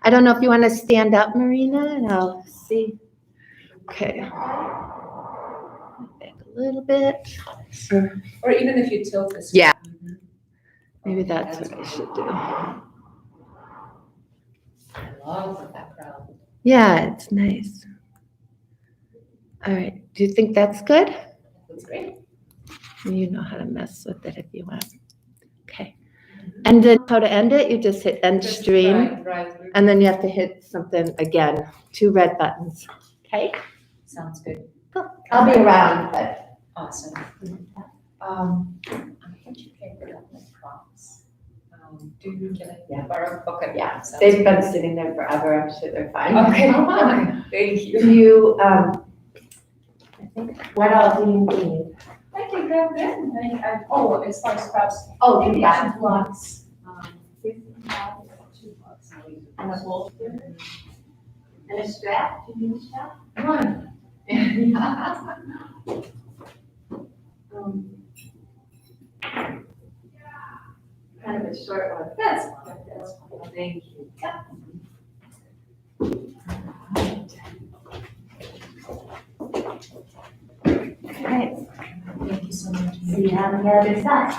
I don't know if you want to stand up, Marina, and I'll see. Okay. Back a little bit. So, Or even if you tilt this. Yeah. Mhm. maybe that's what I should do. I love that crowd. Yeah, it's nice. All right. Do you think that's good? That's great. You know how to mess with it if you want. Okay. And then how to end it, you just hit end stream, Right. and then you have to hit something again, 2 red buttons. Okay? Sounds good. I'll be around, but Awesome. I thought you figured out my prompts. Do you get it? Yeah. Borrow? Okay. yeah, Sounds they've good. been sitting there forever. I'm sure they're fine. Okay. Thank you. Do you, I think, what else do you need? I can grab that. Oh, as far as props. Oh, Maybe you I got should blocks. it. And a bolster. And a strap. Do you need a strap? One. Kind of a short one. That's fine. Thank you. Right. Thank you so much. See you on the other side.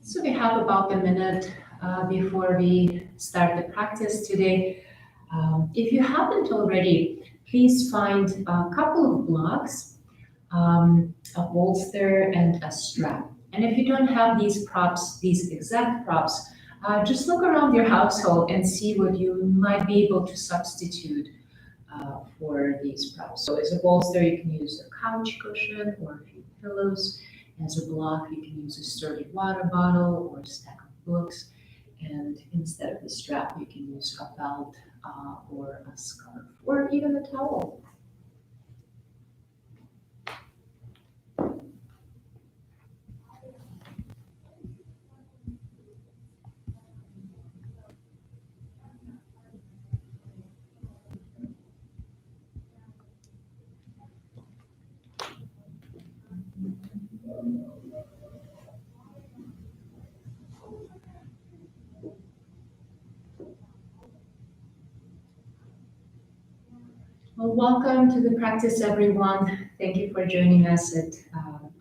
So we have about a minute before we start the practice today. If you haven't already, please find a couple of blocks, a bolster and a strap. And if you don't have these props, these exact props, just look around your household and see what you might be able to substitute for these props. So as a bolster, you can use a couch cushion or a few pillows. As a block, you can use a sturdy water bottle or a stack of books. And instead of the strap, you can use a belt or a scarf or even a towel. Well, welcome to the practice, everyone. Thank you for joining us at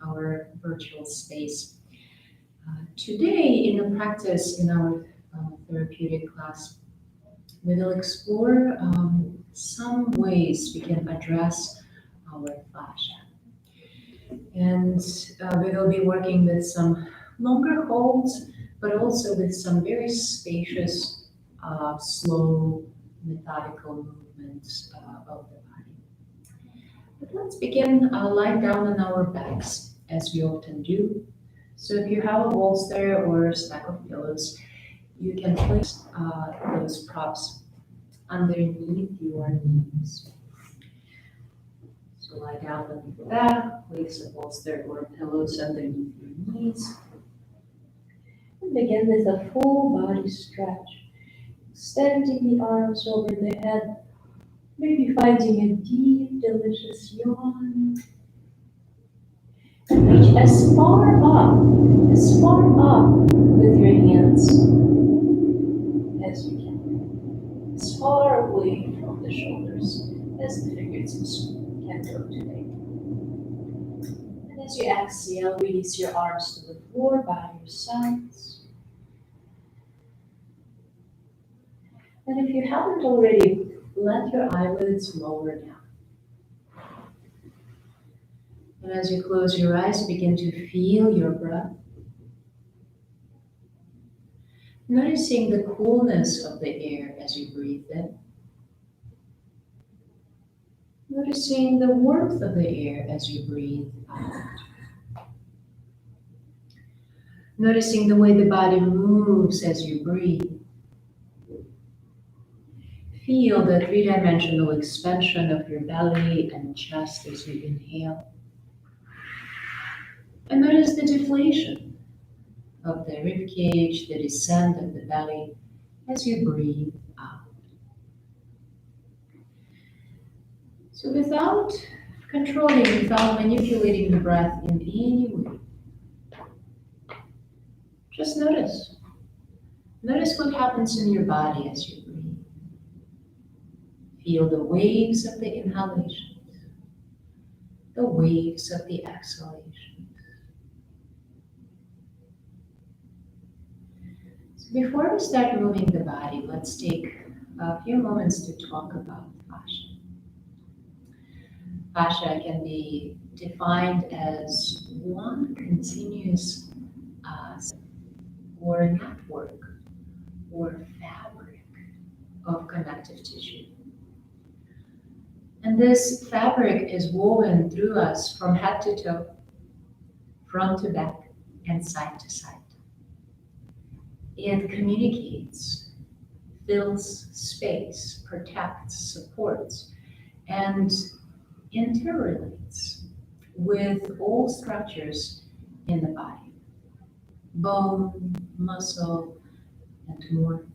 our virtual space. Today, in the practice, in our therapeutic class, we will explore some ways we can address our fascia. And we will be working with some longer holds, but also with some very spacious, slow, methodical movements of the body. But let's begin lying down on our backs, as we often do. So if you have a bolster or a stack of pillows, you can place those props underneath your knees. So lie down on your back, place a bolster or pillows underneath your knees. And begin with a full body stretch. Extending the arms over the head, maybe finding a deep, delicious yawn. And reach as far up with your hands as you can. As far away from the shoulders as the fingertips can go today. And as you exhale, release your arms to the floor by your sides. And if you haven't already, let your eyelids lower down. And as you close your eyes, begin to feel your breath. Noticing the coolness of the air as you breathe in. Noticing the warmth of the air as you breathe out. Noticing the way the body moves as you breathe. Feel the three-dimensional expansion of your belly and chest as you inhale. And notice the deflation of the rib cage, the descent of the belly as you breathe out. So without controlling, without manipulating the breath in any way, just notice. Notice what happens in your body as you breathe. Feel the waves of the inhalation, the waves of the exhalation. So before we start moving the body, let's take a few moments to talk about fascia. Fascia can be defined as one continuous or network or fabric of connective tissue. And this fabric is woven through us from head to toe, front to back, and side to side. It communicates, fills space, protects, supports, and interrelates with all structures in the body, bone, muscle, and more.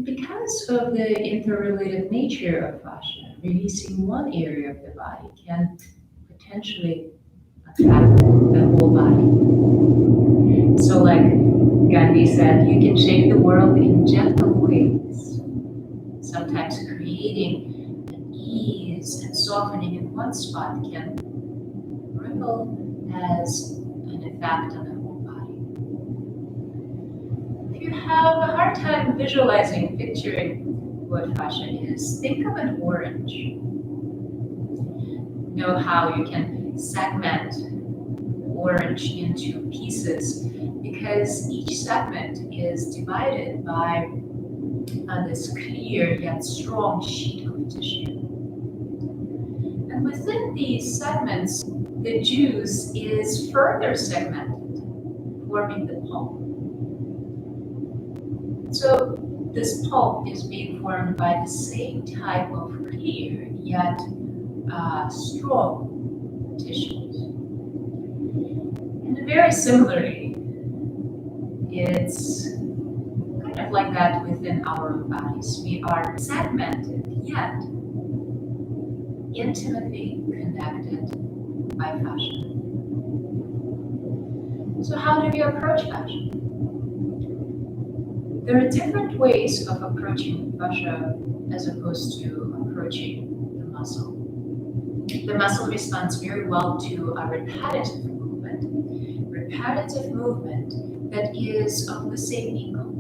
Because of the interrelated nature of fascia, releasing one area of the body can potentially affect the whole body. So like Gandhi said, you can shake the world in gentle ways, sometimes creating an ease and softening in one spot can ripple as an effect on the whole body. If you have a hard time visualizing, picturing what fascia is, think of an orange. Know how you can segment orange into pieces because each segment is divided by this clear yet strong sheet of tissue. And within these segments, the juice is further segmented, forming the pulp. So this pulp is being formed by the same type of clear yet strong tissues. And very similarly, it's kind of like that within our own bodies. We are segmented yet intimately connected by fascia. So how do we approach fascia? There are different ways of approaching fascia as opposed to approaching the muscle. The muscle responds very well to a repetitive movement that is of the same angle.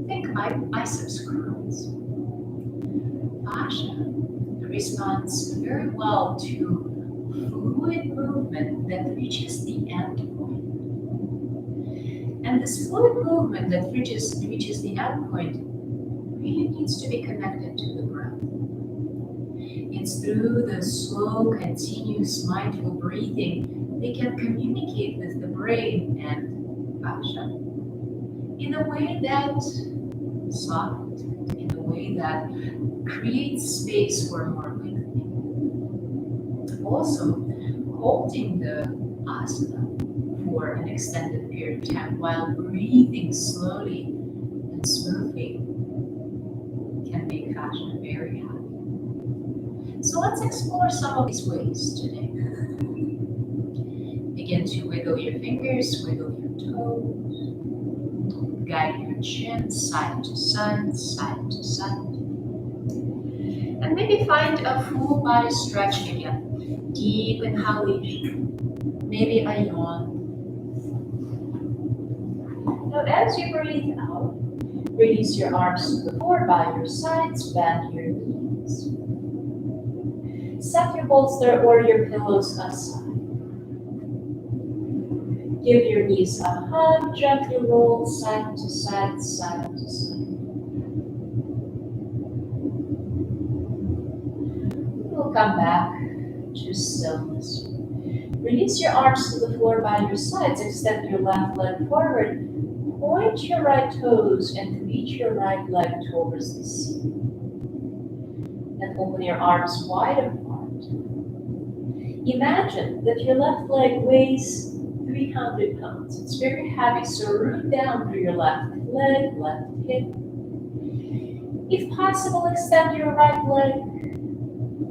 Think biceps curls. Fascia responds very well to fluid movement that reaches the end point. And this fluid movement that reaches the end point really needs to be connected to the breath. It's through the slow, continuous, mindful breathing they can communicate with the brain and fascia in a way that soft, in a way that creates space for more lengthening. Also, holding the asana for an extended period of time while breathing slowly and smoothly can make fascia very happy. So let's explore some of these ways today. Begin to wiggle your fingers, wiggle your toes, guide your chin side to side, side to side. And maybe find a full body stretch again. Deep inhalation, maybe a yawn. Now as you breathe out, release your arms to the floor by your sides, bend your knees. Set your bolster or your pillows aside. Give your knees a hug, gently roll side to side, side to side. We'll come back to stillness. Release your arms to the floor by your sides, extend your left leg forward, point your right toes and reach your right leg towards the ceiling. And open your arms wide apart. Imagine that your left leg weighs 300 pounds. It's very heavy, so root down through your left leg, left hip. If possible, extend your right leg.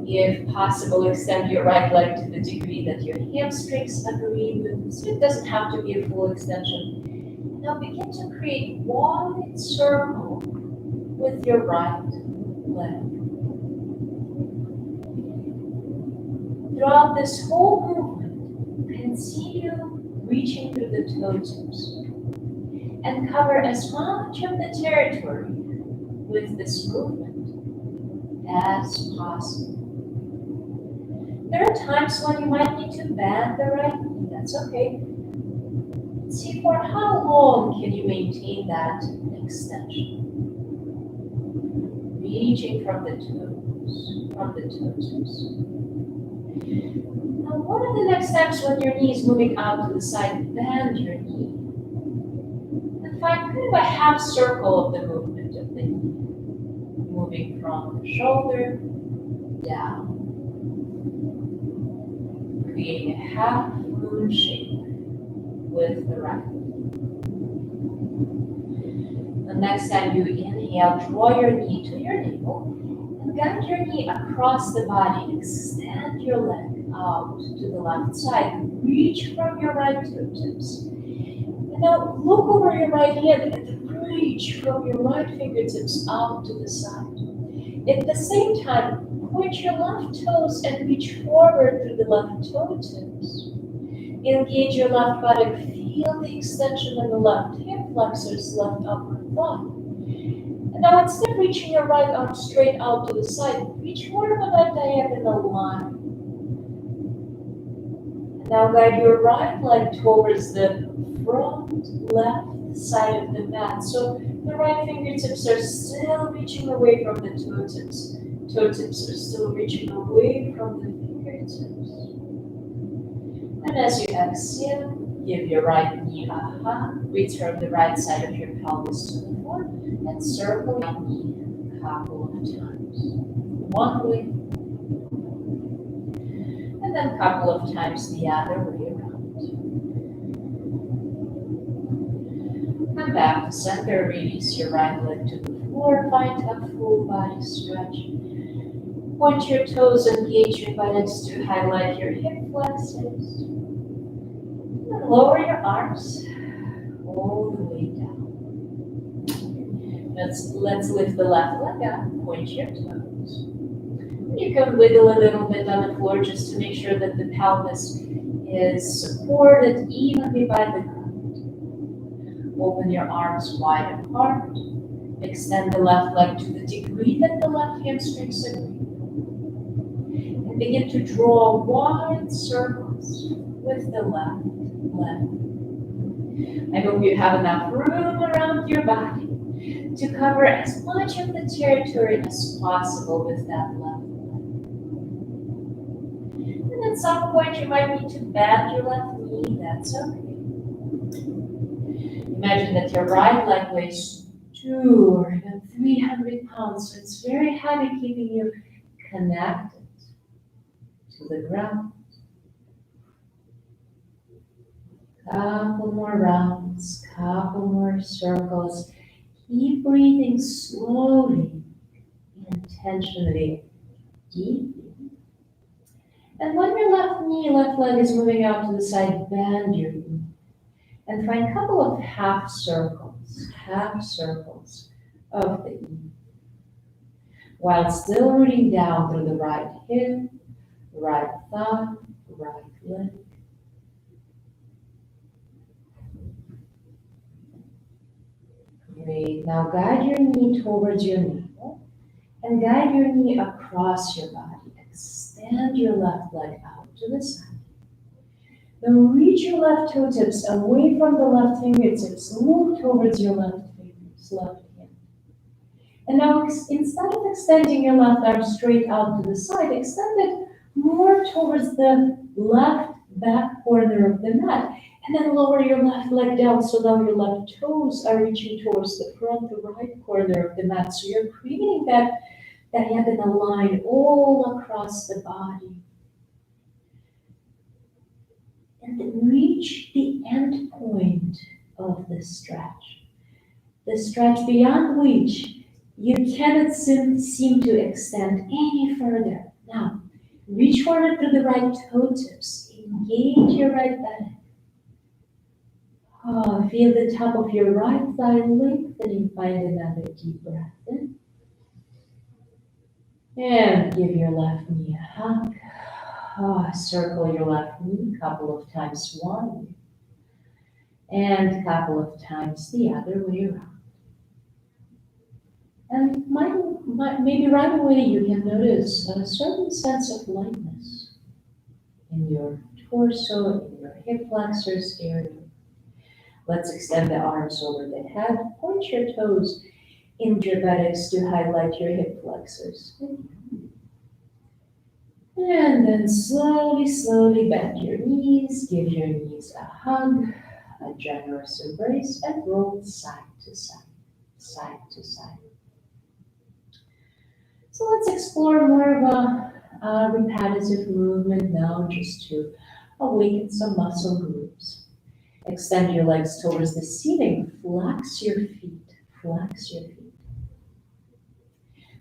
If possible, extend your right leg to the degree that your hamstrings agree with. So it doesn't have to be a full extension. Now begin to create wide circle with your right leg. Throughout this whole movement, continue reaching through the toe tips and cover as much of the territory with this movement as possible. There are times when you might need to bend the right knee, that's okay. See for how long can you maintain that extension. Reaching from the toes, from the toe tips. Now one of the next steps when your knee is moving out to the side, bend your knee. And find kind of a half circle of the movement of the knee. Moving from the shoulder down. Creating a half moon shape with the right. The next time you inhale, draw your knee to your navel and guide your knee across the body. Extend your leg out to the left side. Reach from your right toe tips. And now look over your right hand and reach from your right fingertips out to the side. At the same time, point your left toes and reach forward through the left toe tips. Engage your left buttock. Feel the extension in the left hip flexors, left upper thigh. And now instead of reaching your right arm straight out to the side, reach more of a diagonal line. And now guide your right leg towards the front left side of the mat. So the right fingertips are still reaching away from the toe tips. Toe tips are still reaching away from the fingertips. And as you exhale, give your right knee a hug. Return the right side of your pelvis to the floor and circle your knee a couple of times. One way, and then a couple of times the other way around. Come back to center, release your right leg to the floor, find a full body stretch. Point your toes, engage your buttocks to highlight your hip flexors. And lower your arms all the way down. Let's lift the left leg up, point your toes. You can wiggle a little bit on the floor just to make sure that the pelvis is supported evenly by the ground. Open your arms wide apart. Extend the left leg to the degree that the left hamstrings agree. And begin to draw wide circles with the left leg. I hope you have enough room around your body to cover as much of the territory as possible with that left leg. And at some point you might need to bend your left knee, that's okay. Imagine that your right leg weighs 200 or even 300 pounds, so it's very heavy, keeping you connected to the ground. Couple more rounds, couple more circles. Keep breathing slowly, intentionally, deeply. And when your left leg is moving out to the side, bend your knee. And find a couple of half circles of the knee. While still rooting down through the right hip, right thigh, right leg. Great. Now guide your knee towards your navel and guide your knee across your body. Extend your left leg out to the side. Then reach your left toe tips away from the left fingertips. Look towards your left fingers, left hand. And now instead of extending your left arm straight out to the side, extend it more towards the left back corner of the mat. And then lower your left leg down so now your left toes are reaching towards the front, the right corner of the mat. So you're creating that diagonal line all across the body. and then reach the end point of the stretch. The stretch beyond which you cannot seem to extend any further. Now, reach forward to the right toe tips. Engage your right belly. Oh, feel the top of your right thigh lengthening. Find another deep breath in. And give your left knee a hug. Oh, circle your left knee a couple of times one way, and a couple of times the other way around. And maybe right away you can notice a certain sense of lightness in your torso, in your hip flexors area. Let's extend the arms over the head. Point your toes into your buttocks to highlight your hip flexors. And then slowly bend your knees. Give your knees a hug, a generous embrace, and roll side to side, side to side. So let's explore more of a repetitive movement now, just to awaken some muscle groups. Extend your legs towards the ceiling. Flex your feet. Flex your feet.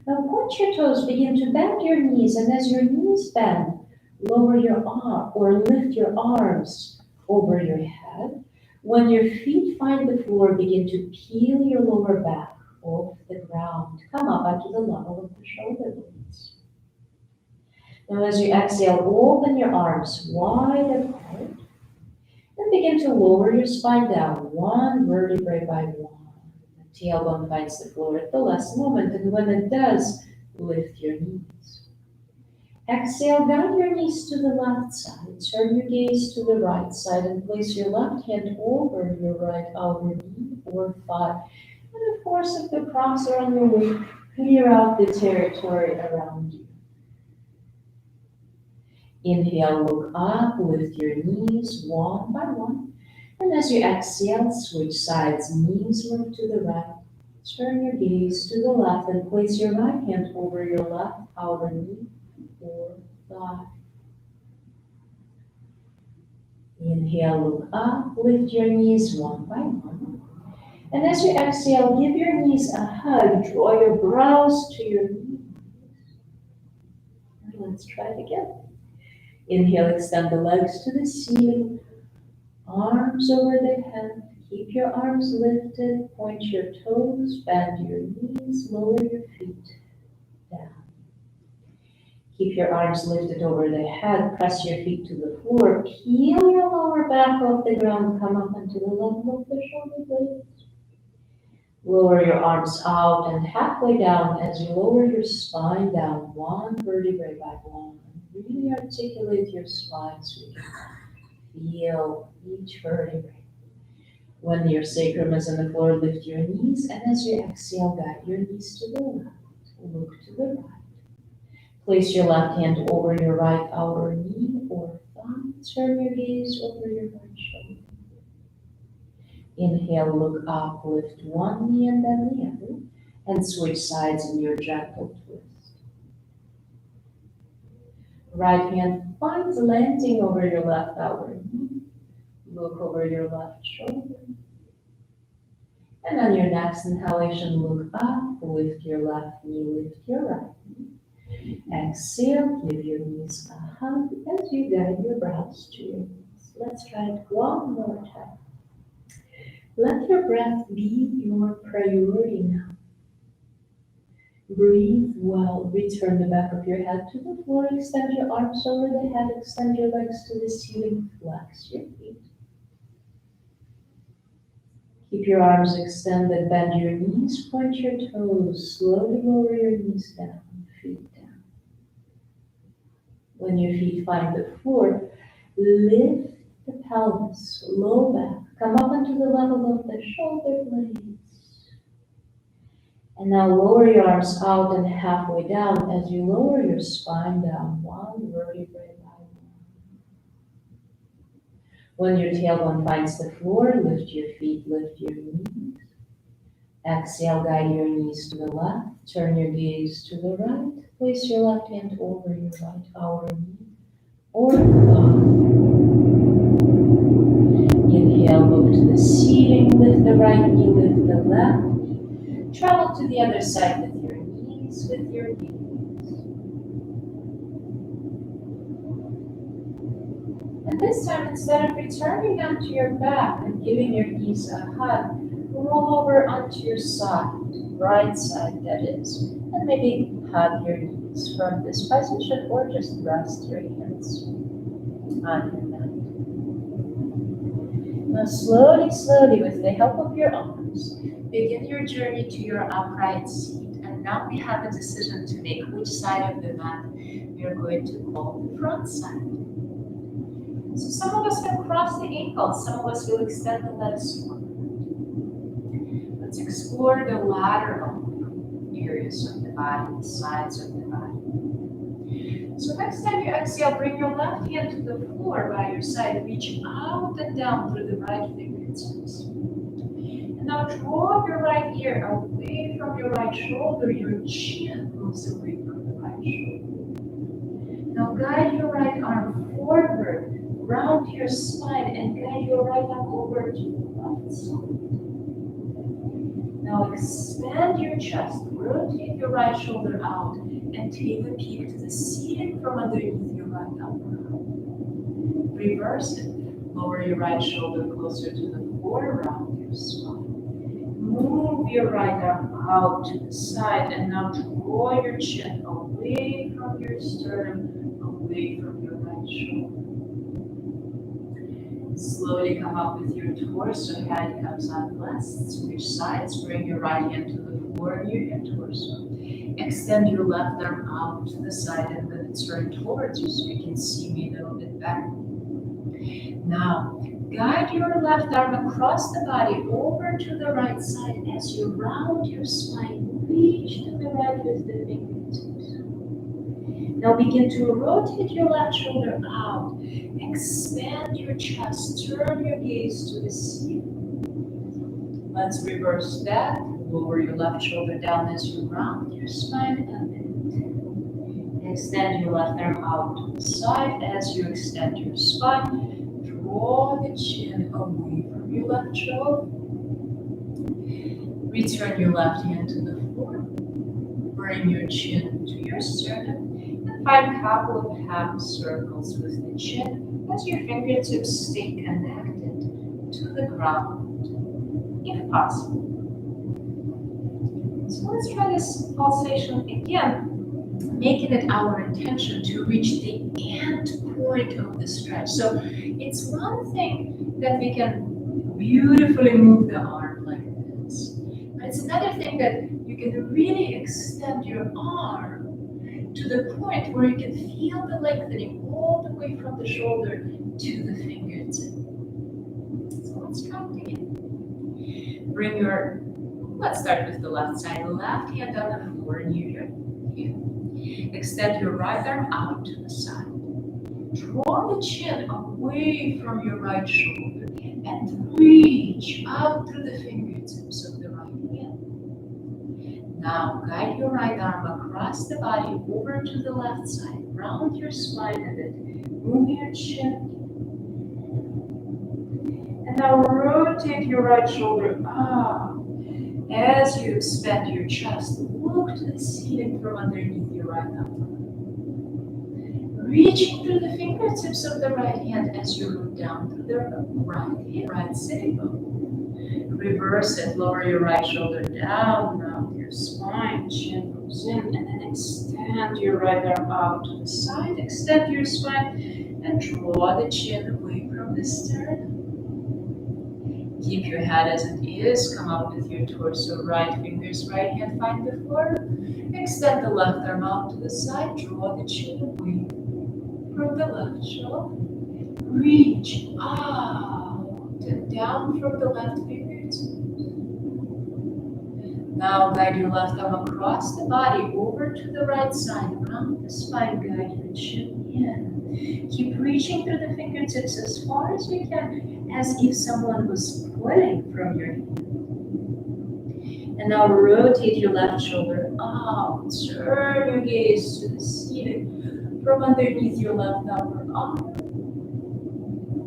Now point your toes. Begin to bend your knees, and as your knees bend, lower your arm or lift your arms over your head. When your feet find the floor, begin to peel your lower back off the ground. Come up onto the level of the shoulder blades. Now as you exhale, open your arms wide apart. And begin to lower your spine down, one vertebrae by one. The tailbone finds the floor at the last moment, and when it does, lift your knees. Exhale, guide your knees to the left side. Turn your gaze to the right side and place your left hand over your right outer knee or thigh. And of course, if the props are on your way, clear out the territory around you. Inhale, look up, lift your knees one by one. And as you exhale, switch sides, knees move to the right. Turn your gaze to the left and place your right hand over your left outer knee or thigh. Inhale, look up, lift your knees one by one. And as you exhale, give your knees a hug, draw your brows to your knees. And let's try it again. Inhale, extend the legs to the ceiling, arms over the head. Keep your arms lifted, point your toes, bend your knees, lower your feet down. Keep your arms lifted over the head, press your feet to the floor, peel your lower back off the ground, come up onto the level of the shoulder blades. Lower your arms out and halfway down as you lower your spine down, one vertebrae by one. Really articulate your spine so you can feel each vertebrae. When your sacrum is on the floor, lift your knees, and as you exhale, guide your knees to the left. Look to the right. Place your left hand over your right outer knee or thigh. Turn your gaze over your right shoulder. Inhale, look up, lift one knee and then the other, and switch sides in your gentle twist. Right hand finds landing over your left outer knee. Look over your left shoulder. And on your next inhalation, look up, lift your left knee, lift your right knee. Exhale, give your knees a hug as you guide your brows to your knees. Let's try it one more time. Let your breath be your priority now. Breathe well. Return the back of your head to the floor. Extend your arms over the head. Extend your legs to the ceiling. Flex your feet. Keep your arms extended. Bend your knees. Point your toes. Slowly lower your knees down. Feet down. When your feet find the floor, lift the pelvis, low back. Come up into the level of the shoulder blades. And now lower your arms out and halfway down as you lower your spine down, one vertebrae by one. When your tailbone finds the floor, lift your feet, lift your knees. Exhale, guide your knees to the left. Turn your gaze to the right. Place your left hand over your right outer knee or thigh. Inhale, look to the ceiling, lift the right knee, lift the left. Travel to the other side with your knees, with your knees. And this time, instead of returning onto your back and giving your knees a hug, roll over onto your side, right side that is, and maybe hug your knees from this position or just rest your hands on your mat. Now slowly, slowly, with the help of your arms, begin your journey to your upright seat. And now we have a decision to make which side of the mat we are going to call the front side. So some of us will cross the ankles, some of us will extend the legs forward. Let's explore the lateral areas of the body, the sides of the body. So next time you exhale, bring your left hand to the floor by your side. Reach out and down through the right fingertips. And now draw your right ear away from your right shoulder. Your chin moves away from the right shoulder. Now guide your right arm forward, round your spine, and guide your right arm over to the left side. Now expand your chest, rotate your right shoulder out, and take a peek to the ceiling from underneath your right upper arm. Reverse it. Lower your right shoulder closer to the floor, round your spine. Move your right arm out to the side, and now draw your chin away from your sternum, away from your right shoulder. Slowly come up with your torso, head comes on left. Switch sides, bring your right hand to the floor near your torso. Extend your left arm out to the side and then turn towards you so you can see me a little bit better. Now, guide your left arm across the body over to the right side as you round your spine. Reach to the right with the fingertips. Now begin to rotate your left shoulder out. Expand your chest. Turn your gaze to the ceiling. Let's reverse that. Lower your left shoulder down as you round your spine a bit. Extend your left arm out to the side as you extend your spine. Draw the chin away from your left shoulder. Return your left hand to the floor. Bring your chin to your sternum. Find a couple of half circles with the chin as your fingertips stay connected to the ground, if possible. So let's try this pulsation again, making it our intention to reach the end point of the stretch. So it's one thing that we can beautifully move the arm like this, but it's another thing that you can really extend your arm to the point where you can feel the lengthening all the way from the shoulder to the fingertip. So let's try it again. Let's start with the left side. Left hand on the floor near your hip. Extend your right arm out to the side. Draw the chin away from your right shoulder and reach out through the fingertips of the right hand. Now guide your right arm across the body over to the left side. Round your spine a bit. Move your chin. And now rotate your right shoulder up. As you expand your chest, look to the ceiling from underneath your right arm. Reaching through the fingertips of the right hand as you look down through the right hand, right sitting bone. Reverse it, lower your right shoulder down, round your spine, chin goes in, and then extend your right arm out to the side, extend your spine, and draw the chin away from the sternum. Keep your head as it is, come up with your torso, right fingers, right hand, find the floor. Extend the left arm out to the side, draw the chin away from the left shoulder. Reach out and down from the left fingertips. Now guide your left arm across the body over to the right side, round the spine, guide your chin in. Keep reaching through the fingertips as far as you can, as if someone was pulling from your hand. And now rotate your left shoulder out, turn your gaze to the ceiling from underneath your left upper arm.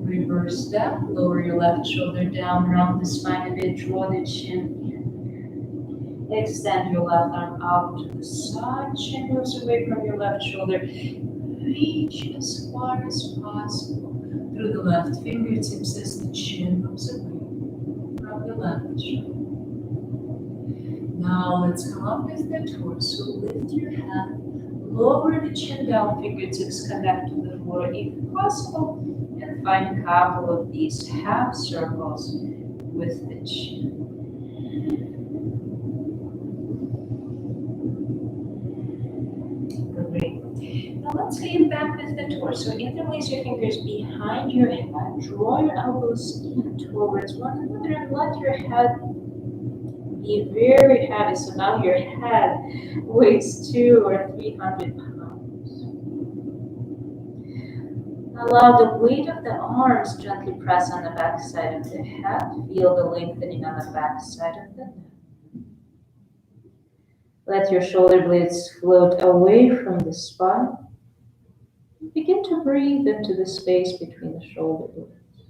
Reverse that. Lower your left shoulder down, round the spine a bit, draw the chin in. Extend your left arm out to the side, chin moves away from your left shoulder. Reach as far as possible through the left fingertips as the chin moves away from the left shoulder. Now let's come up with the torso. Lift your head, lower the chin down, fingertips connect to the floor if possible, and find a couple of these half circles with the chin. Great. Now let's get back with the torso. Interlace your fingers behind your head. Draw your elbows in towards one another and let your head be very heavy. So now your head weighs 200 or 300 pounds. Allow the weight of the arms gently press on the back side of the head. Feel the lengthening on the back side of the neck. Let your shoulder blades float away from the spine. Begin to breathe into the space between the shoulder blades.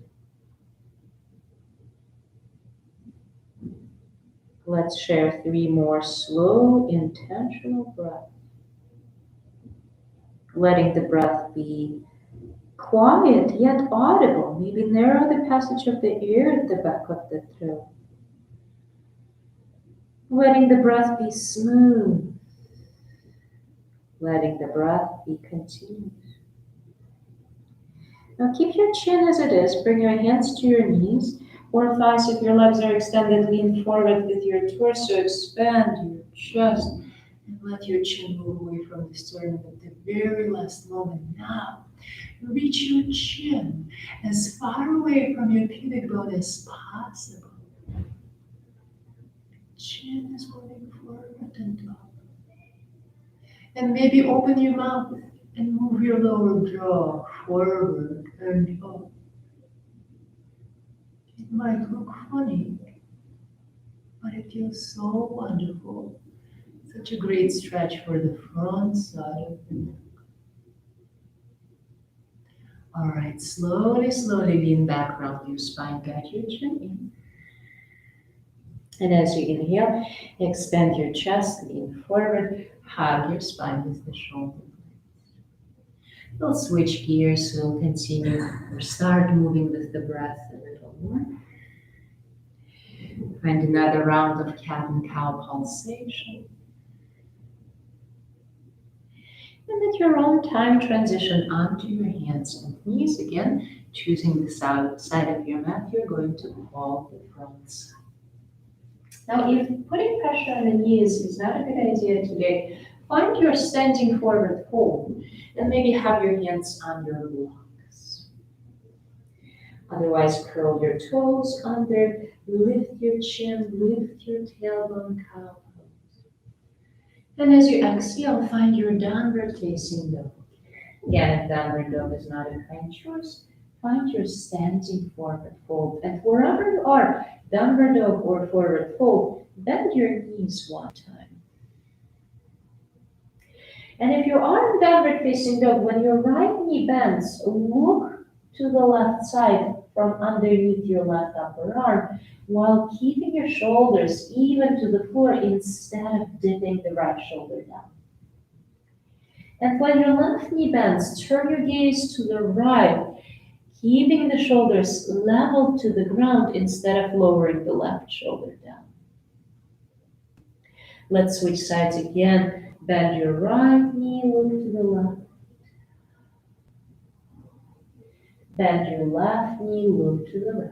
Let's share 3 more slow, intentional breaths. Letting the breath be quiet yet audible. Maybe narrow the passage of the air at the back of the throat. Letting the breath be smooth. Letting the breath be continuous. Now keep your chin as it is. Bring your hands to your knees or thighs. If your legs are extended, lean forward with your torso. Expand your chest and let your chin move away from the sternum at the very last moment. Now, reach your chin as far away from your pubic bone as possible. Chin is moving forward and up. And maybe open your mouth and move your lower jaw forward and up. It might look funny, but it feels so wonderful. Such a great stretch for the front side of the neck. All right, slowly, slowly lean back around your spine, guide your chin in. And as you inhale, expand your chest, lean forward, hug your spine with the shoulder blades. We'll switch gears, so we'll continue or start moving with the breath a little more. Find another round of cat and cow pulsation. And at your own time, transition onto your hands and knees again. Choosing the side of your mat, you're going to pull the front side. Now, if putting pressure on the knees is not a good idea today, find your standing forward fold and maybe have your hands on your blocks. Otherwise, curl your toes under, lift your chin, lift your tailbone, cow pose. And as you exhale, find your downward facing dog. Again, if downward dog is not a kind choice, find your standing forward fold. And wherever you are, downward dog or forward fold, bend your knees one time. And if you are in downward facing dog, when your right knee bends, look to the left side from underneath your left upper arm while keeping your shoulders even to the floor instead of dipping the right shoulder down. And when your left knee bends, turn your gaze to the right, keeping the shoulders level to the ground instead of lowering the left shoulder down. Let's switch sides again. Bend your right knee, look to the left. Bend your left knee, look to the right.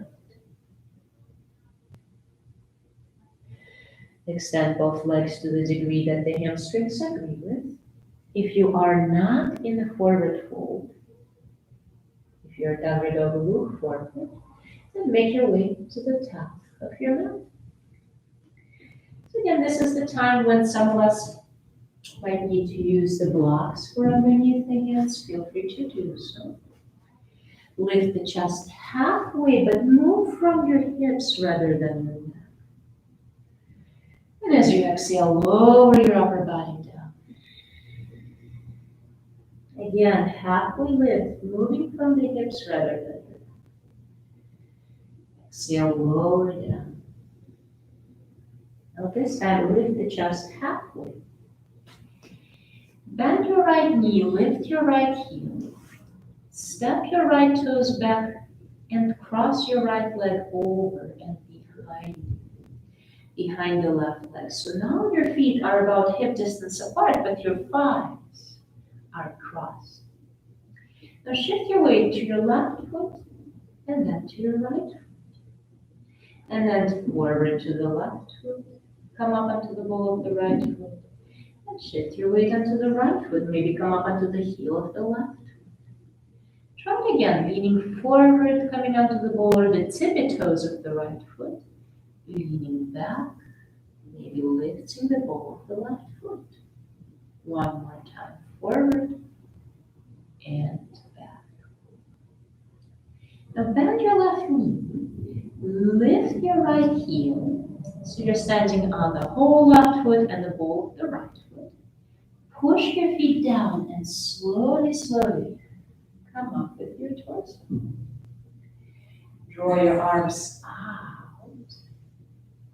Extend both legs to the degree that the hamstrings agree with. If you are not in the forward fold, if you're downward dog, look forward, then make your way to the top of your mat. So again, this is the time when some of us might need to use the blocks for underneath the hands. Feel free to do so. Lift the chest halfway, but move from your hips rather than your neck. And as you exhale, lower your upper body down. Again, halfway lift, moving from the hips rather than your neck. Exhale, lower down. Now this time, lift the chest halfway. Bend your right knee, lift your right heel. Step your right toes back and cross your right leg over and behind the left leg. So now your feet are about hip distance apart, but your thighs are crossed. Now shift your weight to your left foot and then to your right foot. And then forward to the left foot. Come up onto the ball of the right foot. And shift your weight onto the right foot. Maybe come up onto the heel of the left foot. Try it again, leaning forward, coming onto the ball or the tippy toes of the right foot. Leaning back, maybe lifting the ball of the left foot. One more time, forward and back. Now bend your left knee. Lift your right heel. So you're standing on the whole left foot and the ball of the right foot. Push your feet down and slowly, slowly come up with your torso. Draw your arms out,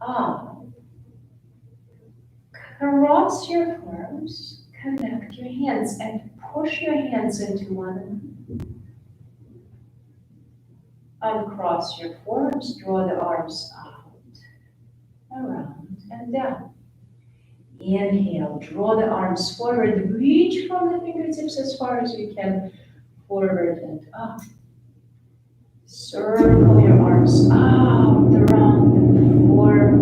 up. Cross your arms, connect your hands and push your hands into one another. Uncross your forearms, draw the arms out, around and down. Inhale, draw the arms forward, reach from the fingertips as far as you can, forward and up. Circle your arms out, around and forward.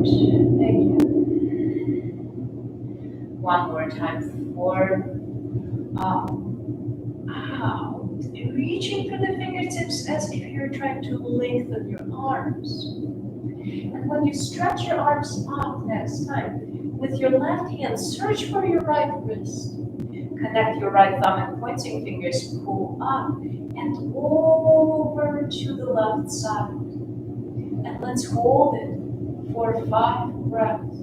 Again. One more time, forward, up, out. Reaching for the fingertips as if you're trying to lengthen your arms. And when you stretch your arms up next time, with your left hand, search for your right wrist. Connect your right thumb and pointing fingers, pull up and over to the left side. And let's hold it for 5 breaths.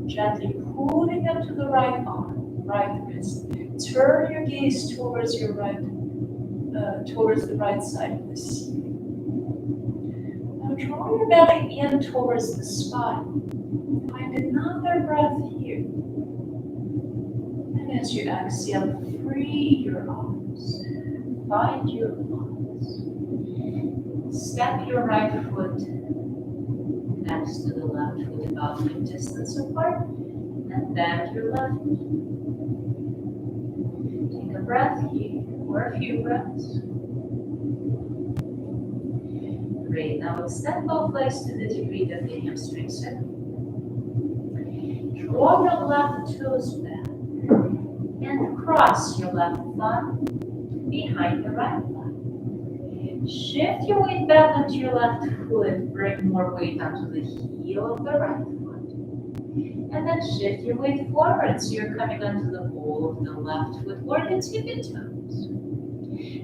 Gently pulling up to the right arm, right wrist. Turn your gaze towards your towards the right side of the ceiling. Now draw your belly in towards the spine. Find another breath here. And as you exhale, free your arms. Find your arms. Step your right foot next to the left foot about hip distance apart. And bend your left knee. Take a breath here, or a few breaths. Great, now extend both legs to the degree that the hamstrings are. Draw your left toes back and cross your left thumb behind the right leg. Shift your weight back onto your left foot, bring more weight onto the heel of the right foot. And then shift your weight forward so you're coming onto the ball of the left foot or the tippy toes.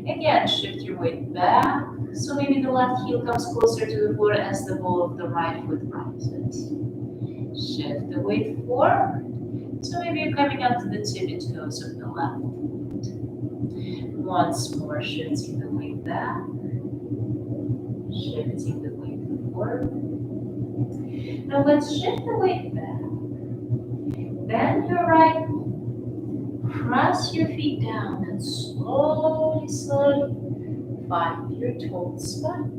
Again, shift your weight back so maybe the left heel comes closer to the floor as the ball of the right foot rises. Shift the weight forward so maybe you're coming onto the tippy toes of the left foot. Once more, shifting the weight back, shifting the weight forward. Now let's shift the weight back. Bend your right knee, press your feet down and slowly, slowly find your toe spine.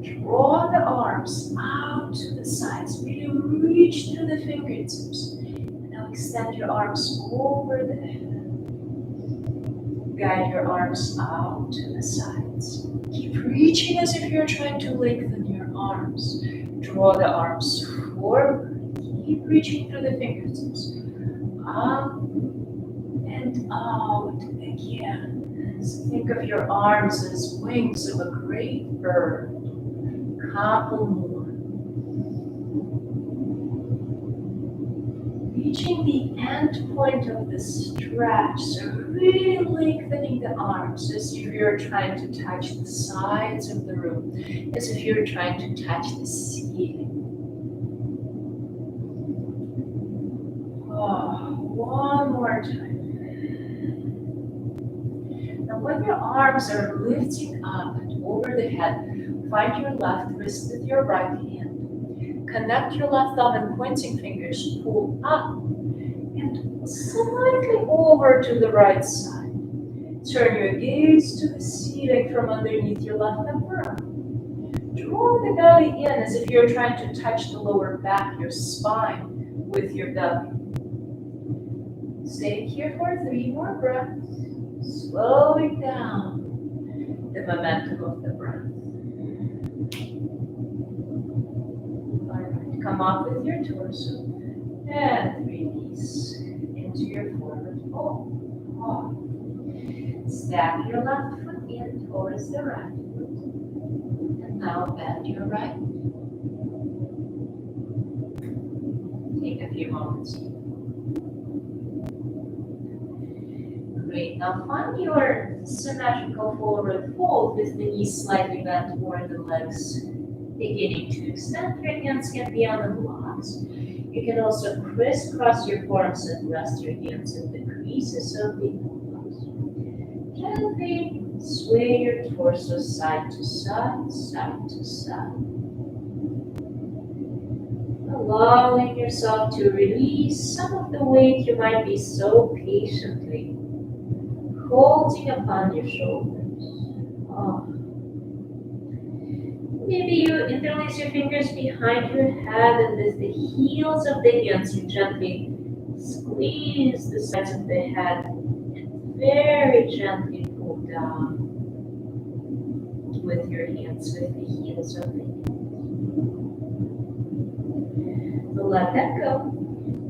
Draw the arms out to the sides, really reach through the fingertips. And now extend your arms over the head. Guide your arms out to the sides. Keep reaching as if you're trying to lengthen your arms. Draw the arms forward. Keep reaching through the fingertips. Up and out again. So think of your arms as wings of a great bird. Couple more. Reaching the end point of the stretch, so really lengthening the arms as if you're trying to touch the sides of the room, as if you're trying to touch the ceiling. Oh, one more time. Now when your arms are lifting up and over the head, find your left wrist with your right hand. Connect your left thumb and pointing fingers, pull up and slightly over to the right side. Turn your gaze to the ceiling from underneath your left umbrella. Draw the belly in as if you're trying to touch the lower back, your spine, with your belly. Stay here for 3 more breaths, slowing down the momentum of the breath. All right, come up with your torso and release into your forward fold. Step your left foot in towards the right foot. And now bend your right. Take a few moments here. Great. Now find your symmetrical forward fold with the knees slightly bent toward the legs, beginning to extend. Your hands can be on the blocks. You can also crisscross your forearms and rest your hands in the creases of the elbows. Gently sway your torso side to side, side to side. Allowing yourself to release some of the weight you might be so patiently holding upon your shoulders. Maybe you interlace your fingers behind your head and with the heels of the hands you gently squeeze the sides of the head and very gently pull down with your hands with the heels of the hands. Let that go.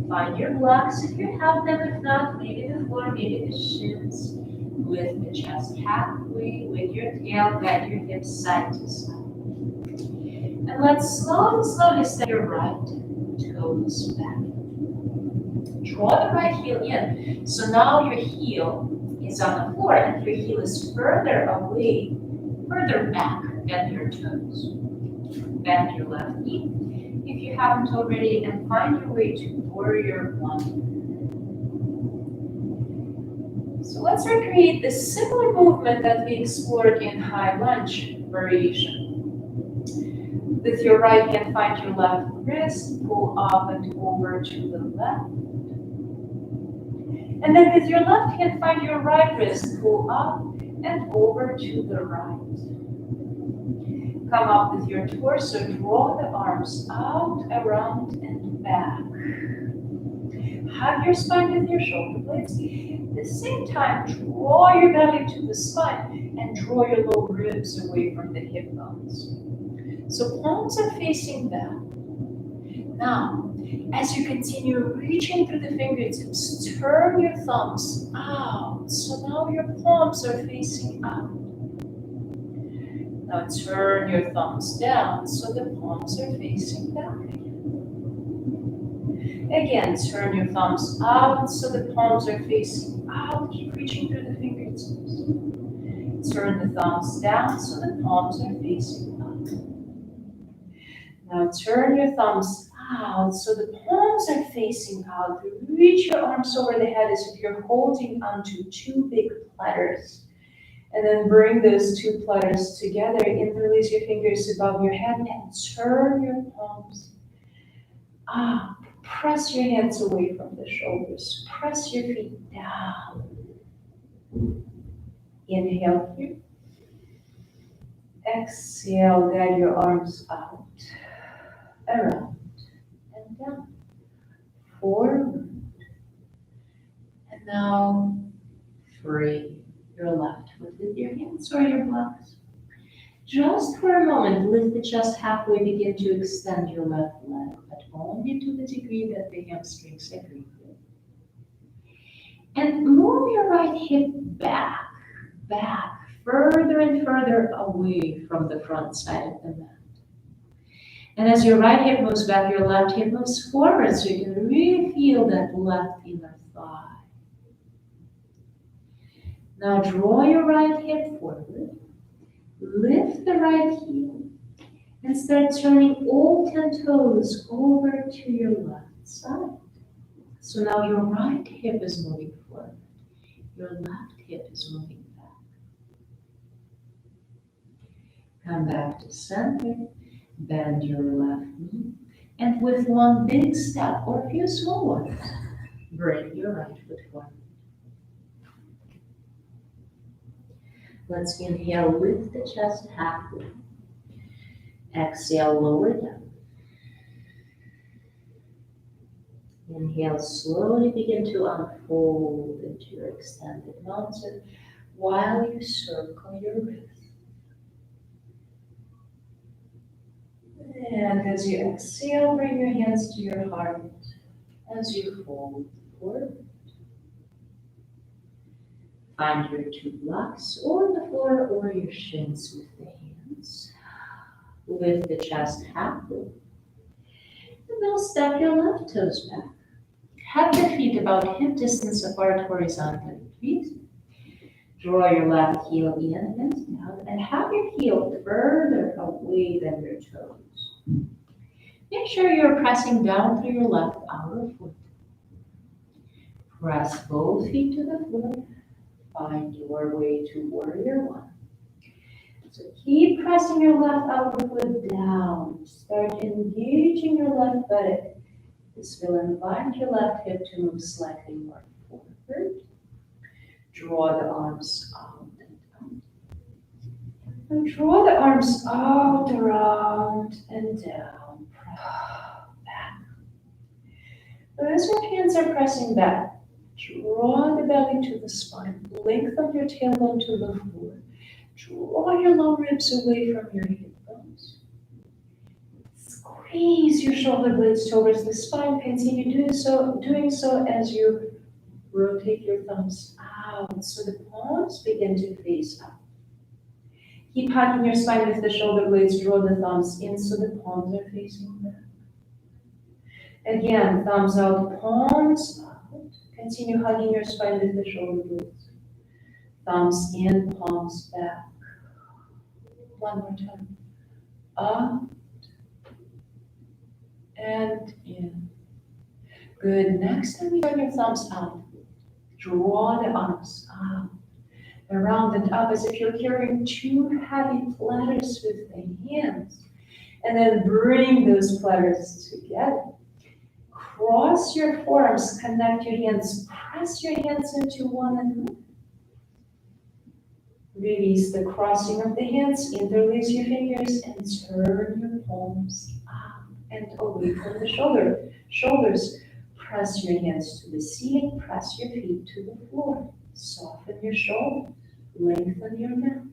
Find your blocks if you have them. If not, maybe the floor, maybe the shins. Lift the chest halfway with your tail, bend your hips side to side. And let's slowly step your right toes back. Draw the right heel in. So now your heel is on the floor and your heel is further away, further back than your toes. Bend your left knee if you haven't already, and find your way to warrior one. So let's recreate the similar movement that we explored in high lunge variation. With your right hand, find your left wrist, pull up and over to the left. And then with your left hand, find your right wrist, pull up and over to the right. Come up with your torso, draw the arms out, around, and back. Hug your spine with your shoulder blades. At the same time, draw your belly to the spine and draw your low ribs away from the hip bones. So palms are facing back. Now, as you continue reaching through the fingertips, turn your thumbs out. So now your palms are facing out. Now turn your thumbs down so the palms are facing back. Again, turn your thumbs out so the palms are facing out. Keep reaching through the fingertips. Turn the thumbs down so the palms are facing up. Now turn your thumbs out so the palms are facing out. Reach your arms over the head as if you're holding onto 2 big platters. And then bring those 2 platters together. Interlace your fingers above your head and turn your palms up. Press your hands away from the shoulders. Press your feet down. Inhale here. Exhale, guide your arms out, around, and down. Forward. And now free your left foot with your hands or your blocks. Just for a moment, lift the chest halfway, begin to extend your left leg, but only to the degree that the hamstrings agree with. And move your right hip back, further and further away from the front side of the mat. And as your right hip moves back, your left hip moves forward, so you can really feel that left inner thigh. Now draw your right hip forward. Lift the right heel and start turning all 10 toes over to your left side. So now your right hip is moving forward. Your left hip is moving back. Come back to center, bend your left knee, and with one big step or a few small ones, bring your right foot forward. Let's inhale, lift the chest halfway. Exhale, lower down. Inhale, slowly begin to unfold into your extended mountain while you circle your wrist. And as you exhale, bring your hands to your heart as you fold forward. Find your two blocks or the floor or your shins with the hands. Lift the chest halfway. And now step your left toes back. Have the feet about hip distance apart horizontally, please. Draw your left heel in and down and have your heel further away than your toes. Make sure you're pressing down through your left outer foot. Press both feet to the floor. Find your way to warrior one. So keep pressing your left outer foot down. Start engaging your left buttock. This will invite your left hip to move slightly more forward. Draw the arms out and out. And draw the arms out, around, and down. Back. As your hands are pressing back, draw the belly to the spine. Lengthen your tailbone to the floor. Draw your low ribs away from your hip bones. Squeeze your shoulder blades towards the spine. Continue doing so as you rotate your thumbs out so the palms begin to face up. Keep hugging your spine with the shoulder blades. Draw the thumbs in so the palms are facing back. Again, thumbs out, palms out. Continue hugging your spine with the shoulder blades. Thumbs in, palms back. One more time. Up and in. Good. Next time you turn your thumbs out, draw the arms out, around and up as if you're carrying two heavy platters with the hands. And then bring those platters together. Cross your forearms, connect your hands, press your hands into one another. Release the crossing of the hands, interlace your fingers, and turn your palms up and away from the shoulders. Press your hands to the ceiling, press your feet to the floor. Soften your shoulders, lengthen your neck.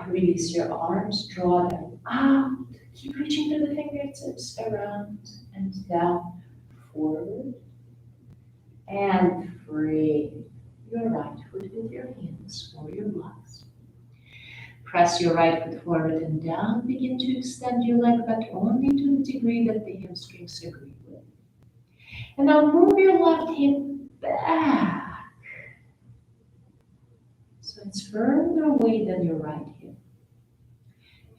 Release your arms, draw them out. Keep reaching to the fingertips, around and down, forward and free. Your right foot with your hands or your blocks. Press your right foot forward and down. Begin to extend your leg, but only to the degree that the hamstrings agree with. And now move your left hip back. So it's further away than your right hip.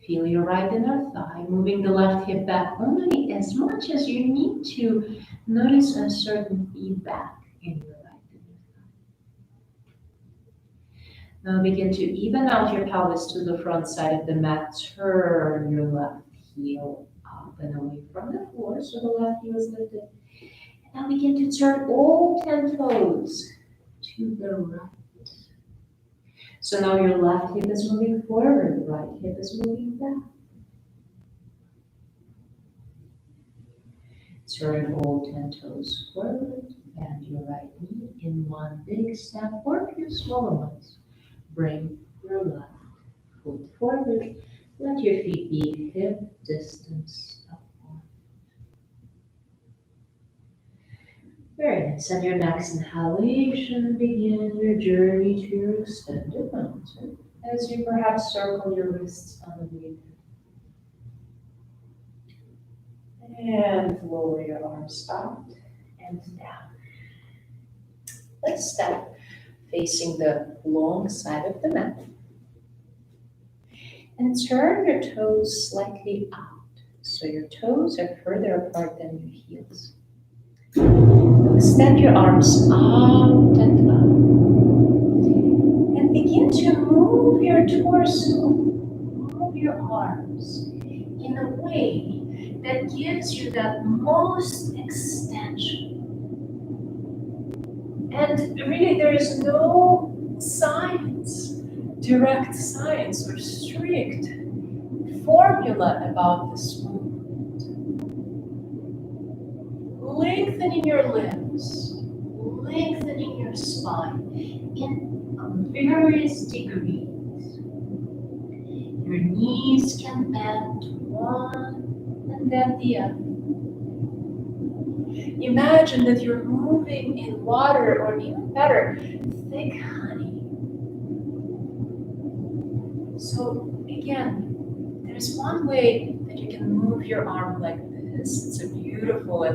Feel your right inner thigh, moving the left hip back only as much as you need to. Notice a certain feedback in your right inner thigh. Now begin to even out your pelvis to the front side of the mat. Turn your left heel up and away from the floor, so the left heel is lifted. And now begin to turn all 10 toes to the right. So now your left hip is moving forward, right hip is moving back. Turn all 10 toes forward, bend your right knee in one big step or a few smaller ones. Bring your left foot forward. Let your feet be hip distance apart. Very nice. On your next inhalation, begin your journey to your extended mountain as you perhaps circle your wrists on the way down. And lower your arms up and down. Let's step facing the long side of the mat. And turn your toes slightly out, so your toes are further apart than your heels. Extend your arms out and up. And begin to move your torso, move your arms in a way that gives you that most extension. And really, there is no science, direct science or strict formula about this movement. Lengthening your limbs, lengthening your spine in various degrees. Your knees can bend one and then the other. Imagine that you're moving in water, or even better, thick honey. So again, there's one way that you can move your arm like this. It's a beautiful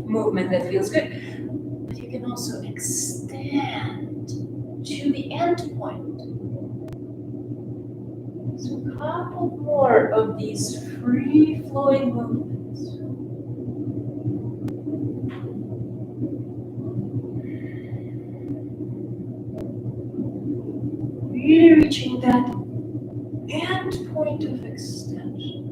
movement that feels good. But you can also extend to the end point. So a couple more of these free-flowing movements. Really reaching that end point of extension.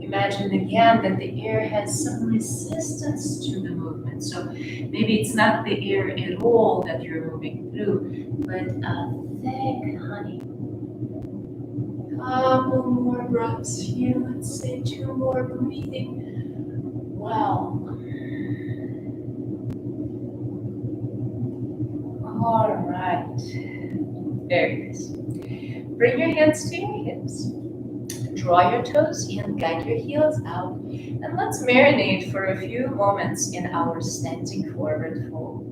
Imagine again that the air has some resistance to the movement. So maybe it's not the air at all that you're moving through, but a thick honey. Couple more breaths here. Let's say 2 more breathing. Well. All right. Very nice. Bring your hands to your hips. Draw your toes in, guide your heels out, and let's marinate for a few moments in our standing forward fold.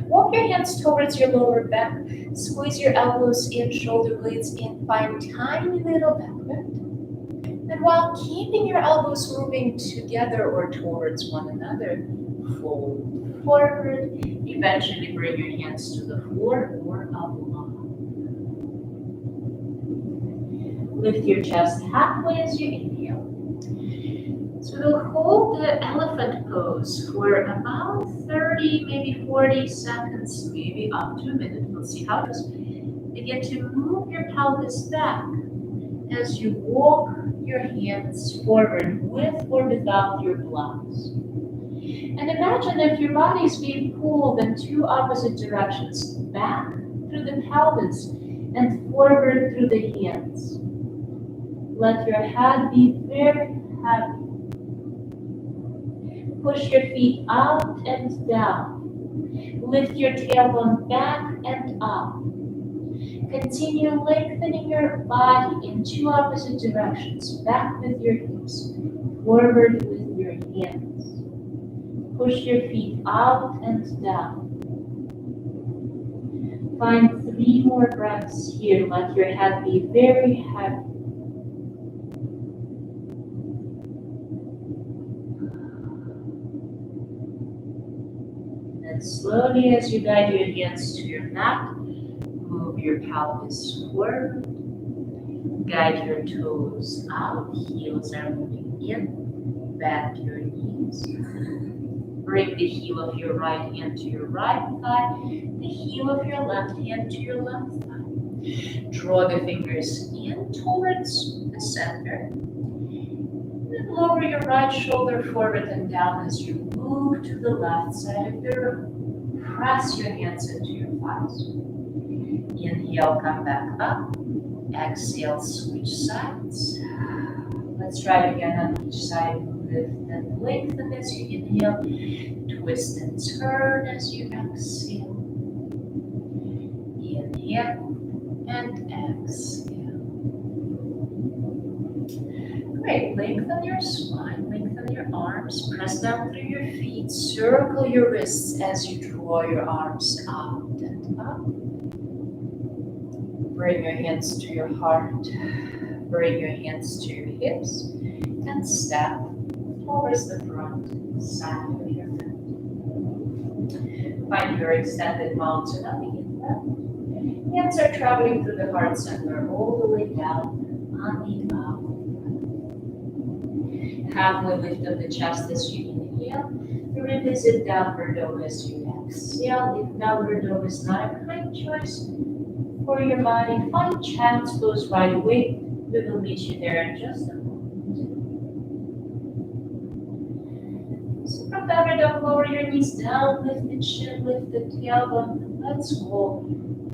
Walk your hands towards your lower back, squeeze your elbows in, shoulder blades in, find tiny little back bend. And while keeping your elbows moving together or towards one another, fold forward, eventually bring your hands to the floor or up long. Lift your chest halfway as you inhale. So we'll hold the elephant pose for about 30, maybe 40 seconds, maybe up to a minute. We'll see how it goes. Begin to move your pelvis back as you walk your hands forward with or without your blocks. And imagine if your body is being pulled in 2 opposite directions, back through the pelvis and forward through the hands. Let your head be very heavy. Push your feet out and down. Lift your tailbone back and up. Continue lengthening your body in 2 opposite directions, back with your hips, forward with your hands. Push your feet out and down. Find 3 more breaths here. Let your head be very heavy. And slowly, as you guide your hands to your mat, move your pelvis forward. Guide your toes out. Heels are moving in. Bend your knees. Bring the heel of your right hand to your right thigh. The heel of your left hand to your left thigh. Draw the fingers in towards the center. Then lower your right shoulder forward and down as you move to the left side of the room. Press your hands into your thighs. Inhale, come back up. Exhale, switch sides. Let's try it again on each side. Lift and lengthen as you inhale. Twist and turn as you exhale. Inhale and exhale. Great. Lengthen your spine, lengthen your arms, press down through your feet, circle your wrists as you draw your arms out and up. Bring your hands to your heart, bring your hands to your hips, and step towards the front side of your mat. Find your extended mountain on the in-breath. Hands are traveling through the heart center all the way down on the out. Halfway lift of the chest as you inhale. Revisit downward dog as you exhale, if downward dog is not a kind choice for your body, find child's pose right away. We will meet you there in just a moment. So from downward dog, lower your knees down, lift the chin, lift the tailbone. Let's go.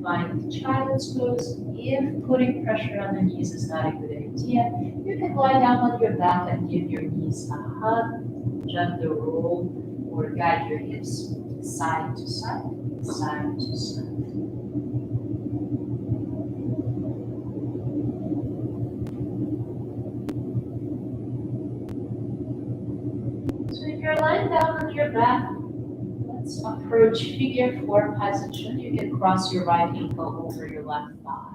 Find child's pose. If putting pressure on the knees is not a good idea, you can lie down on your back and give your knees a hug, gently roll, or guide your hips side to side, side to side. So if you're lying down on your back, let's approach figure four position. You can cross your right ankle over your left thigh.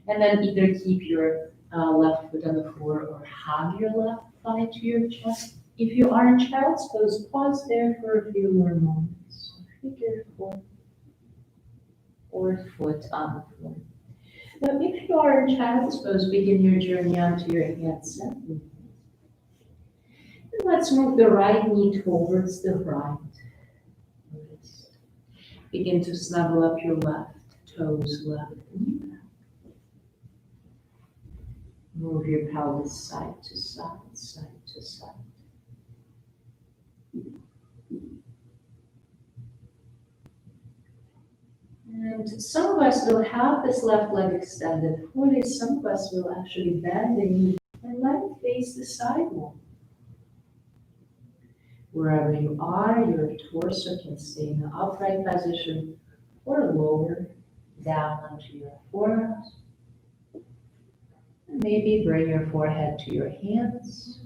And then either keep your left foot on the floor or hug your left thigh to your chest. If you are in child's pose, pause there for a few more moments. Figure four or foot on the floor. Now, if you are in child's pose, begin your journey onto your hands and knees. And let's move the right knee towards the right wrist. Begin to snuggle up your left toes, left knee. Move your pelvis side to side, side to side. And some of us will have this left leg extended fully. Some of us will actually bend the knee and let it face the sidewall. Wherever you are, your torso can stay in an upright position or lower down onto your forearms. And maybe bring your forehead to your hands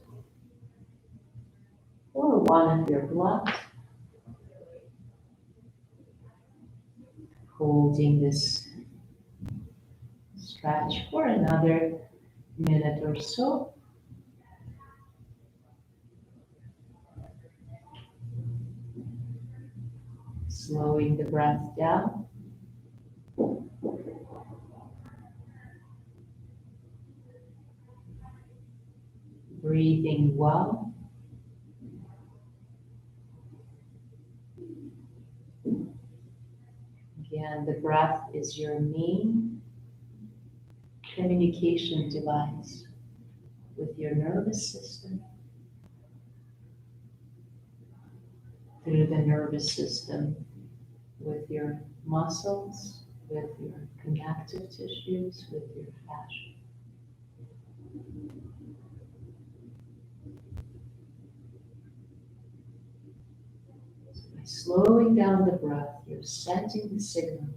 or one of your blocks. Holding this stretch for another minute or so. Slowing the breath down. Breathing well. Again, the breath is your main communication device with your nervous system. Through the nervous system, with your muscles, with your connective tissues, with your fascia. So by slowing down the breath, you're sending the signal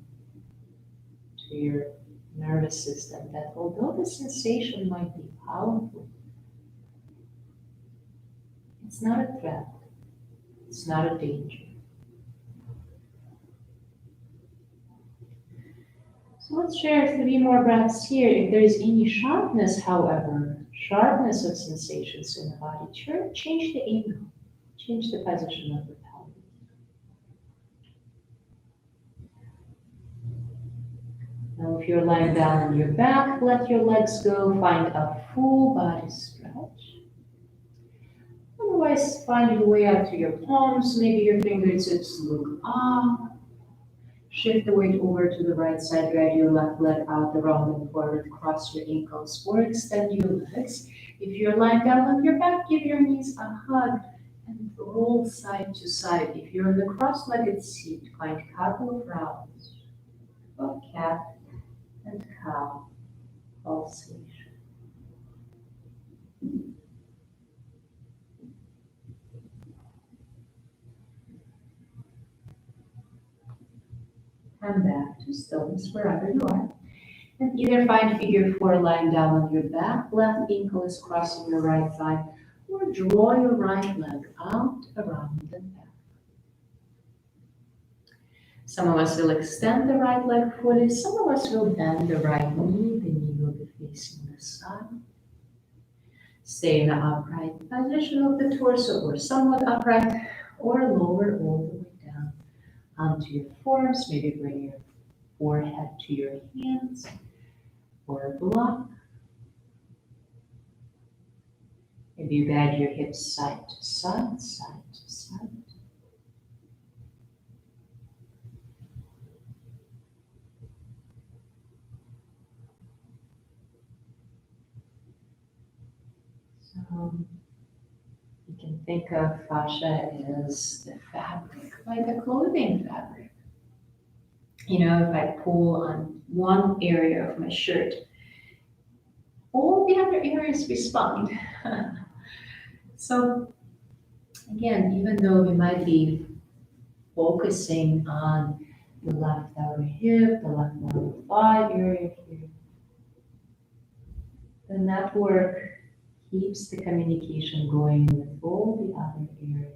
to your nervous system that although the sensation might be powerful, it's not a threat, it's not a danger. So let's share 3 more breaths here. If there is any sharpness, however, sharpness of sensations in the body, change the angle, change the position of the pelvis. Now if you're lying down on your back, let your legs go, find a full body stretch. Otherwise, find your way out to your palms, maybe your fingertips look up. Shift the weight over to the right side, drag your left leg out around and forward, cross your ankles or extend your legs. If you're lying down on your back, give your knees a hug and roll side to side. If you're in the cross-legged seat, find a couple of rounds of cat and cow pulsation. Come back to stillness wherever you are. And either find figure 4 lying down on your back, left ankle is crossing your right thigh, or draw your right leg out, around, and back. Some of us will extend the right leg fully, some of us will bend the right knee, the knee will be facing the side. Stay in the upright position of the torso, or somewhat upright, or lower all the way down onto your forearms. Maybe bring your forehead to your hands or a block. Maybe you guide your hips side to side, side to side. So you can think of fascia as the fabric, like a clothing fabric. You know, if I pull on one area of my shirt, all the other areas respond. So again, even though we might be focusing on the left outer hip, the left outer thigh area here, the network keeps the communication going with all the other areas.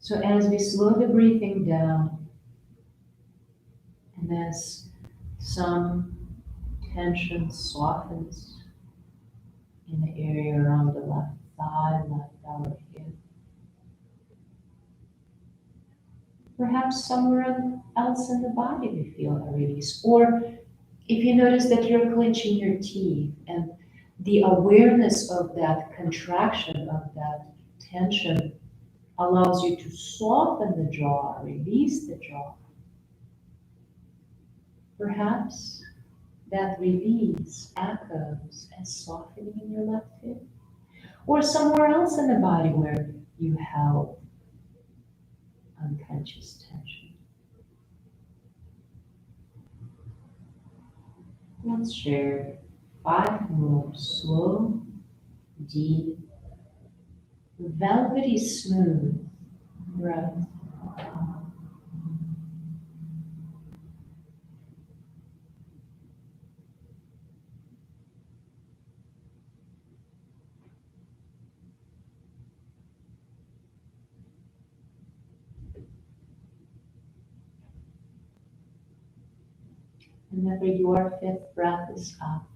So as we slow the breathing down, and as some tension softens in the area around the left thigh, left outer hip, perhaps somewhere else in the body we feel a release. Or if you notice that you're clenching your teeth and the awareness of that contraction, of that tension, allows you to soften the jaw, release the jaw. Perhaps that release echoes as softening in your left hip, or somewhere else in the body where you held unconscious tension. Let's share 5 more slow, deep, velvety smooth breath. Whenever your 5th breath is up,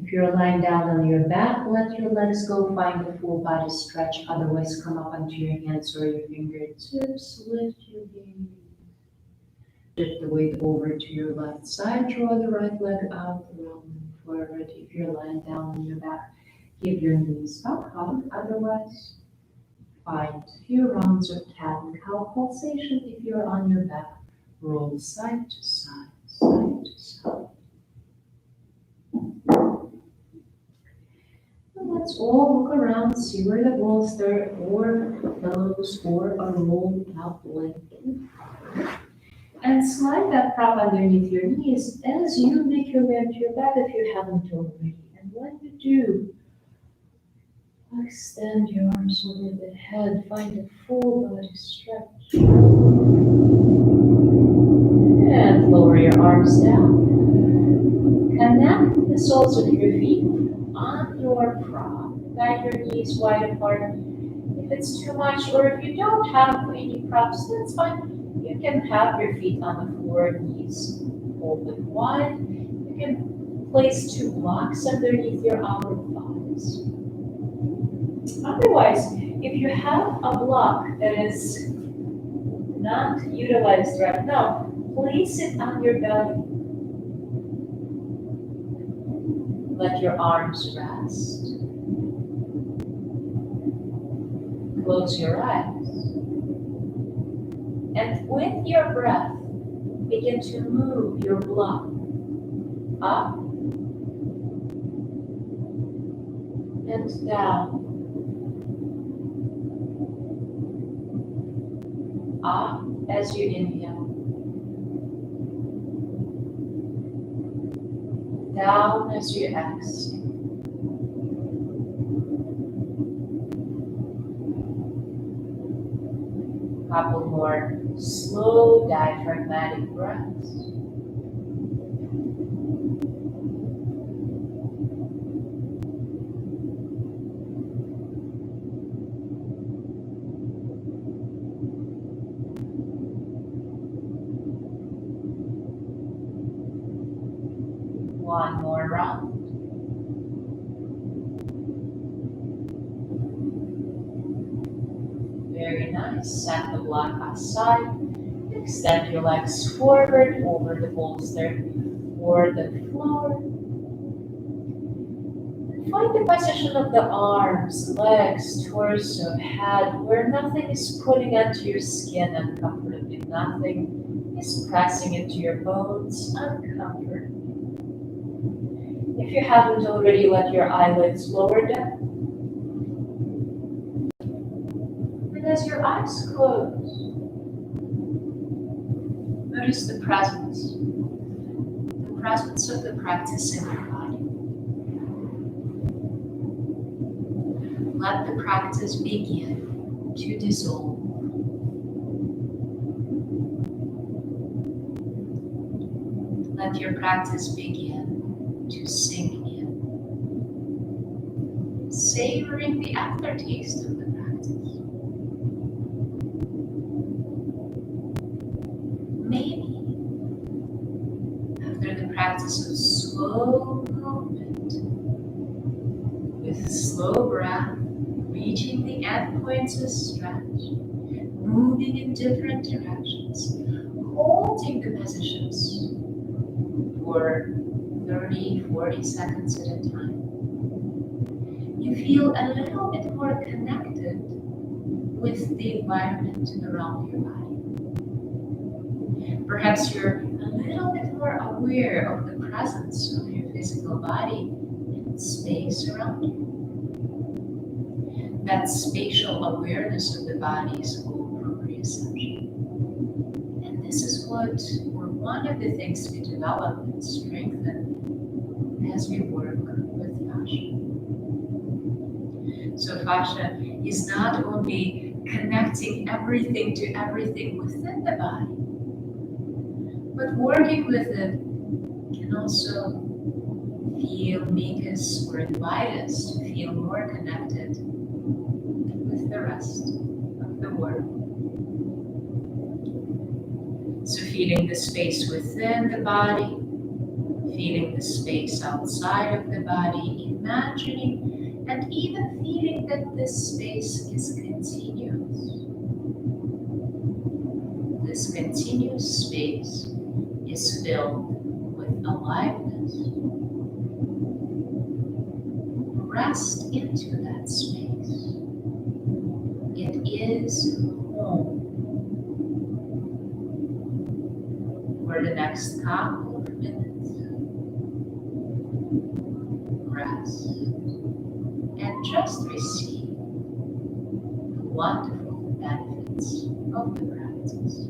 if you're lying down on your back, let your legs go, find a full body stretch. Otherwise, come up onto your hands or your fingertips, lift your gaze. Shift the weight over to your left side, draw the right leg out, rolling forward. If you're lying down on your back, give your knees a hug. Otherwise, find a few rounds of cat and cow pulsation. If you're on your back, roll side to side, side to side. And let's all look around, see where the bolster or pillows or a rolled out blanket. And slide that prop underneath your knees as you make your way onto your back if you haven't already. And when you do, extend your arms over the head, find a full body stretch. And lower your arms down. Connect the soles of your feet on your prop. Guide your knees wide apart. If it's too much, or if you don't have any props, that's fine. You can have your feet on the floor, knees open wide. You can place 2 blocks underneath your outer thighs. Otherwise, if you have a block that is not utilized right now, place it on your belly. Let your arms rest. Close your eyes. And with your breath, begin to move your block up and down. Up as you inhale. Down as you exhale. Couple more slow diaphragmatic breaths. One more round. Very nice. Set the block aside. Extend your legs forward over the bolster or the floor. And find the position of the arms, legs, torso, head, where nothing is pulling onto your skin uncomfortably. Nothing is pressing into your bones uncomfortably. If you haven't already, let your eyelids lower down. And as your eyes close, notice the presence of the practice in your body. Let the practice begin to dissolve. Let your practice begin to sink in, savoring the aftertaste of the practice. Maybe after the practice of slow movement, with slow breath, reaching the end points of stretch, moving in different directions, holding the positions for 30, 40 seconds at a time. You feel a little bit more connected with the environment around your body. Perhaps you're a little bit more aware of the presence of your physical body and space around you. That spatial awareness of the body is called proprioception. And this is one of the things we develop and strengthen as we work with fascia. So fascia is not only connecting everything to everything within the body, but working with it can also make us or invite us to feel more connected with the rest of the world. So feeling the space within the body, feeling the space outside of the body, imagining and even feeling that this space is continuous. This continuous space is filled with aliveness. Rest into that space. It is home. For the next couple of minutes, rest and just receive the wonderful benefits of the practice.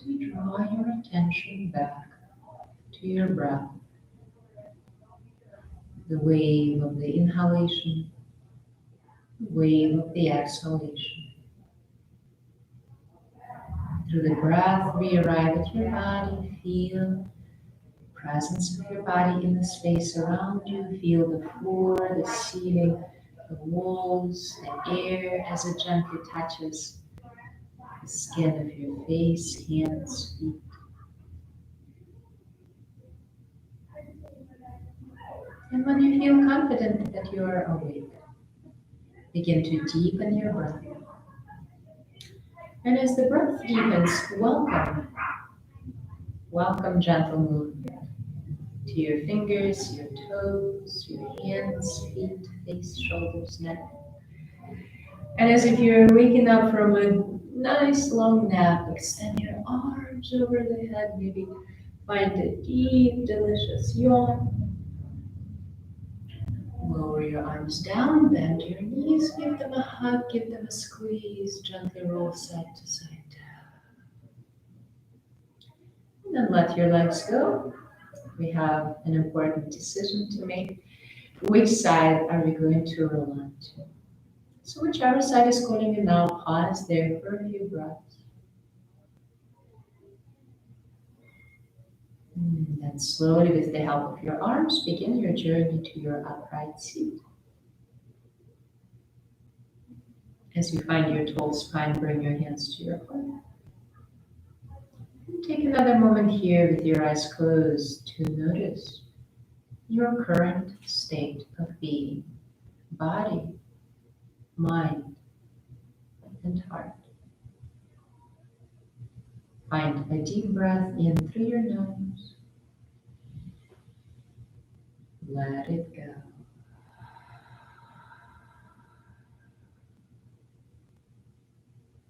to draw your attention back to your breath. The wave of the inhalation, wave of the exhalation. Through the breath, we arrive at your body. Feel the presence of your body in the space around you. Feel the floor, the ceiling, the walls, the air as it gently touches the skin of your face, hands, feet. And when you feel confident that you are awake, begin to deepen your breath. And as the breath deepens, welcome gentle movement to your fingers, your toes, your hands, feet, face, shoulders, neck. And as if you're waking up from a nice long nap, extend your arms over the head, maybe find a deep, delicious yawn. Lower your arms down, bend your knees, give them a hug, give them a squeeze, gently roll side to side. And then let your legs go. We have an important decision to make. Which side are we going to roll on to? So whichever side is calling you now, pause there for a few breaths. And then slowly, with the help of your arms, begin your journey to your upright seat. As you find your tall spine, bring your hands to your heart. And take another moment here with your eyes closed to notice your current state of being, body, mind, and heart. Find a deep breath in through your nose. Let it go.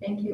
Thank you